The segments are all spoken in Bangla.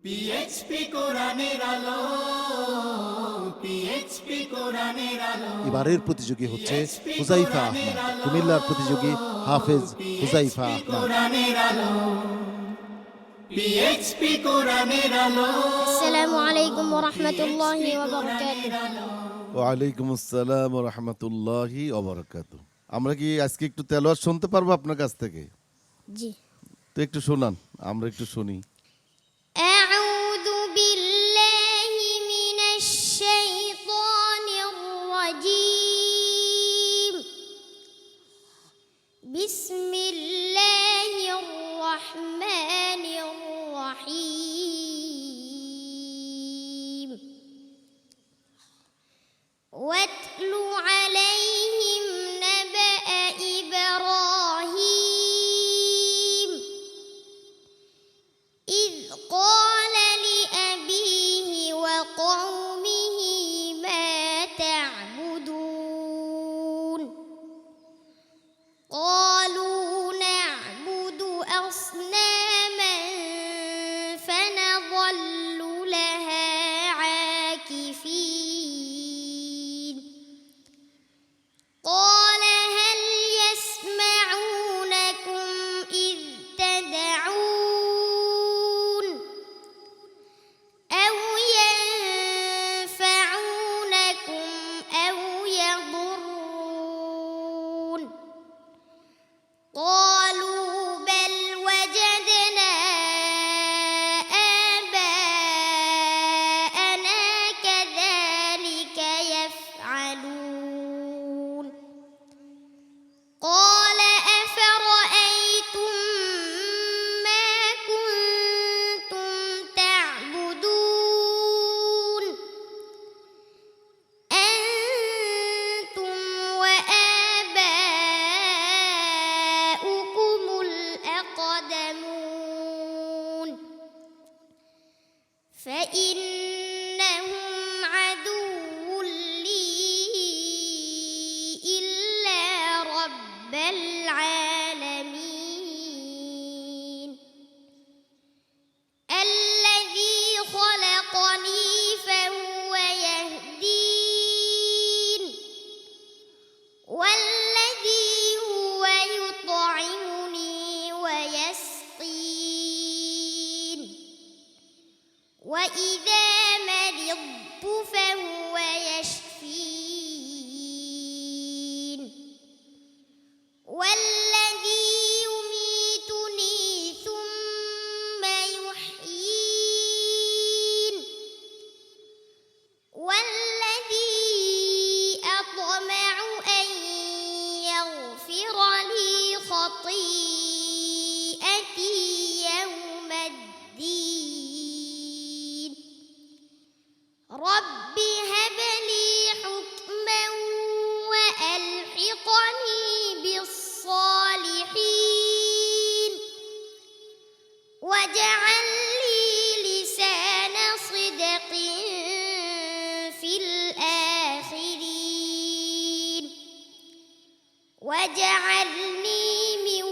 পিএইচপি কোরআনের আলো, পিএইচপি কোরআনের আলো। এবারের প্রতিযোগী হচ্ছে হুজাইফা আহমদ, কুমিল্লার প্রতিযোগী হাফেজ হুজাইফা আহমদ। কোরআনের আলো, পিএইচপি কোরআনের আলো। আসসালামু আলাইকুম ওয়া রাহমাতুল্লাহি ওয়া বারাকাতুহু। ওয়ালাইকুম আসসালাম ওয়া রাহমাতুল্লাহি ওয়া বারাকাতুহু। আমরা কি আজকে একটু তেলাওয়াত শুনতে পারবো আপনার কাছ থেকে? জি। তো একটু শোনান, আমরা একটু শুনি। আউযু বিল্লাহি মিনাশ শাইতানির রাজীম। বিসমিল্লাহির রাহমানির রাহিম। ওয়াতলু আলাইহিম নাবা'a ইব্রাহিম إذ قال لأبيه وقومه ما تعبدون قالوا نعبد أصناما فنظل لها عاكفين قال هل يسمعونكم إذ تدعون أو ينفعونكم أو يضرون قالوا بل وجدنا آباءنا كذلك يفعلون قال أفرأيتم ما كنتم تعبدون أنتم وآباؤكم الأقدمون فإنهم عدو لي إلا رب العالمين الذي خلقني فهو يهدين والذي هو يطعمني ويسقين وإذا مرضت فهو يشفين والذي يميتني ثم يحيين والذي أطمع أن يغفر لي خطيئتي يوم الدين رب هب لي حكما وألحقني بالصالحين واجعل لي لسان صدق في الآخرين واجعلني من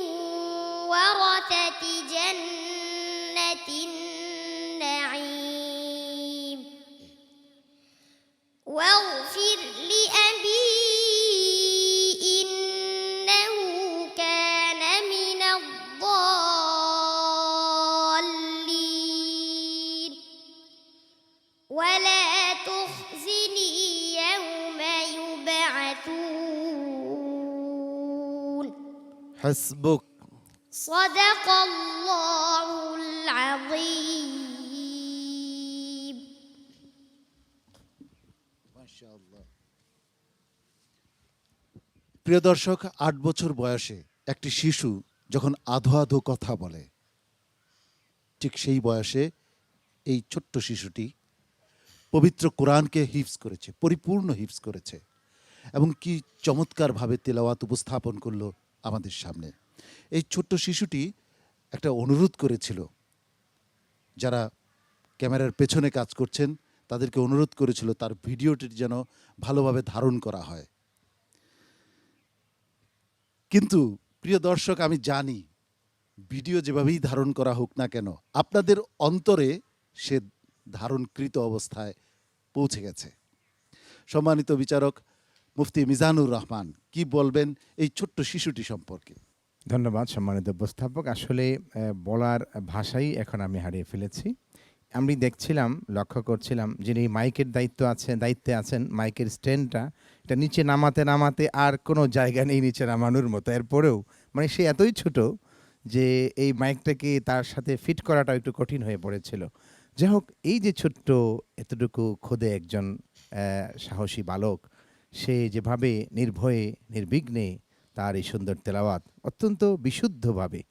ورثة جنة النعيم واغفر لأبي إنه كان من الضالين ولا تخزني يوم يبعثون হাসবুক। صدق الله العظيم মাশাআল্লাহ। প্রিয় দর্শক, ৮ বছর বয়সে একটি শিশু যখন আধো আধো কথা বলে, ঠিক সেই বয়সে এই ছোট্ট শিশুটি পবিত্র কোরআনকে হিফজ করেছে, পরিপূর্ণ হিফজ করেছে এবং কি চমৎকারভাবে তেলাওয়াত উপস্থাপন করলো আমাদের সামনে। এই ছোট্ট শিশুটি একটা অনুরোধ করেছিল, যারা ক্যামেরার পেছনে কাজ করছেন তাদেরকে অনুরোধ করেছিল তার ভিডিওটি যেন ভালোভাবে ধারণ করা হয়। কিন্তু প্রিয় দর্শক, আমি জানি ভিডিও যেভাবেই ধারণ করা হোক না কেন, আপনাদের অন্তরে সে ধারণকৃত অবস্থায় পৌঁছে গেছে। সম্মানিত বিচারক মুফতি মিজানুর রহমান কি বলবেন এই ছোট্ট শিশুটি সম্পর্কে? ধন্যবাদ সম্মানিত উপস্থাপক। আসলে বলার ভাষাই এখন আমি হারিয়ে ফেলেছি। আমি দেখছিলাম, লক্ষ্য করছিলাম যিনি মাইকের দায়িত্বে আছেন, মাইকের স্ট্যান্ডটা এটা নিচে নামাতে নামাতে আর কোনো জায়গা নেই নিচে নামানোর মতো। এরপরেও মানে সে এতই ছোট যে এই মাইকটাকে তার সাথে ফিট করাটা একটু কঠিন হয়ে পড়েছিল। যাই হোক, এই যে ছোট্ট এতটুকু খোদে একজন সাহসী বালক, সে যেভাবে নির্ভয়ে নির্বিঘ্নে তার এই সুন্দর তেলাওয়াত অত্যন্ত বিশুদ্ধভাবে,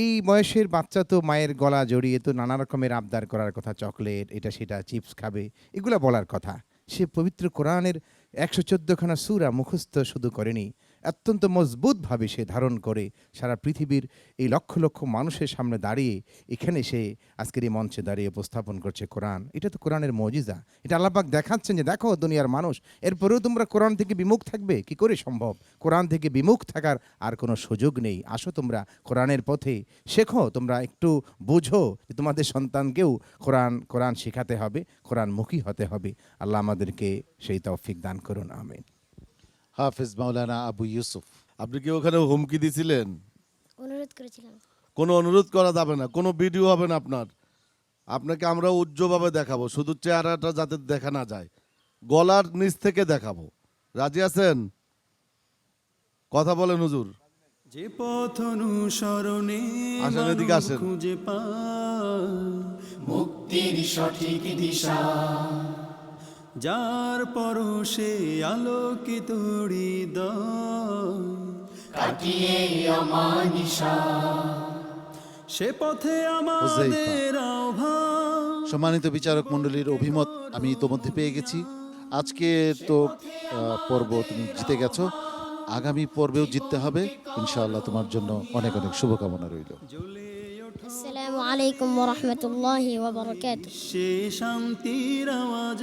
এই বয়সের বাচ্চা তো মায়ের গলা জড়িয়ে তো নানা রকমের আবদার করার কথা, চকলেট এটা সেটা চিপস খাবে, এগুলা বলার কথা। সে পবিত্র কোরআনের 114খানা সূরা মুখস্থ শুধু করেনি, অত্যন্ত মজবুতভাবে সে ধারণ করে সারা পৃথিবীর এই লক্ষ লক্ষ মানুষের সামনে দাঁড়িয়ে এখানে সে আজকের এই মঞ্চে দাঁড়িয়ে উপস্থাপন করছে কোরআন। এটা তো কোরআনের মজিজা। এটা আল্লাহ পাক দেখাচ্ছেন যে দেখো দুনিয়ার মানুষ, এরপরেও তোমরা কোরআন থেকে বিমুখ থাকবে, কি করে সম্ভব? কোরআন থেকে বিমুখ থাকার আর কোনো সুযোগ নেই। আসো তোমরা কোরআনের পথে শেখো, তোমরা একটু বুঝো যে তোমাদের সন্তানকেও কোরআন শেখাতে হবে, কোরআনমুখী হতে হবে। আল্লাহ আমাদেরকে সেই তৌফিক দান করুন, আমিন। হাফেজ মাওলানা আবু ইউসুফ, আপনি কি ওখানে হুমকি দিছিলেন? অনুরোধ করেছিলাম। কোনো অনুরোধ করা যাবে না, কোনো ভিডিও হবে না আপনাকে আমরা উজ্জ্বলভাবে দেখাবো, শুধু চেহারাটা যাতে দেখা না যায়, গলার নিচ থেকে দেখাবো। রাজি আছেন? কথা বলেন হুজুর। যে পথ অনুসরণে আসেন, এদিকে আসেন। খুঁজে পায় মুক্তির সঠিক দিশা, যার পরশে আলোকিত হৃদয়, কাটিয়ে অমানিশা, সে পথে আমাদের আহ্বান। সম্মানিত বিচারক মণ্ডলীর অভিমত আমি ইতোমধ্যে পেয়ে গেছি। আজকে তো পর্ব তুমি জিতে গেছো, আগামী পর্বেও জিততে হবে ইনশাআল্লাহ। তোমার জন্য অনেক অনেক শুভকামনা রইল। আসসালামু আলাইকুম ওয়া রাহমাতুল্লাহি ওয়া বারাকাতুহু। সে শান্তির আওয়াজ